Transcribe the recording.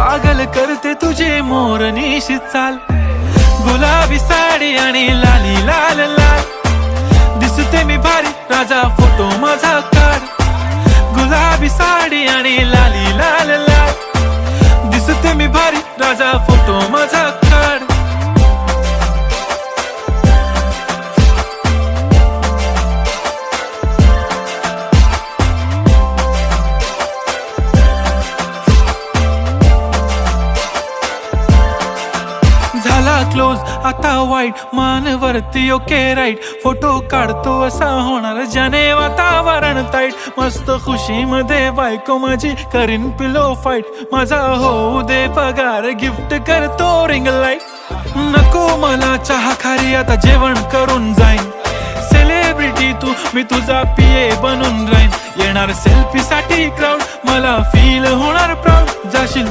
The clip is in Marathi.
पागल करते तुझे मोरनीशी चाल, गुलाबी साडी आणि लाली लाल लाल. दिसते मी भारी राजा फोटो माझा काढ, गुलाबी साडी आणि लाली लाल लाल. दिसते मी भारी राजा फोटो माझा काढ. झाला क्लोज आता वाईट, मानवरती ओके राईट. फोटो काढतो असा होणार ज्याने वातावरण ताईट. मस्त खुशी मध्ये बायको माझी करीन पिलो फाईट. माझा होऊ दे पगार, गिफ्ट करतो रिंग लाईट. नको मला चहा खारी, आता जेवण करून जाईन. सेलिब्रिटी तू, मी तुझा पिये बनून राहीन. येणार सेल्फी साठी क्राऊड, मला फील होणार प्राऊड. जाशील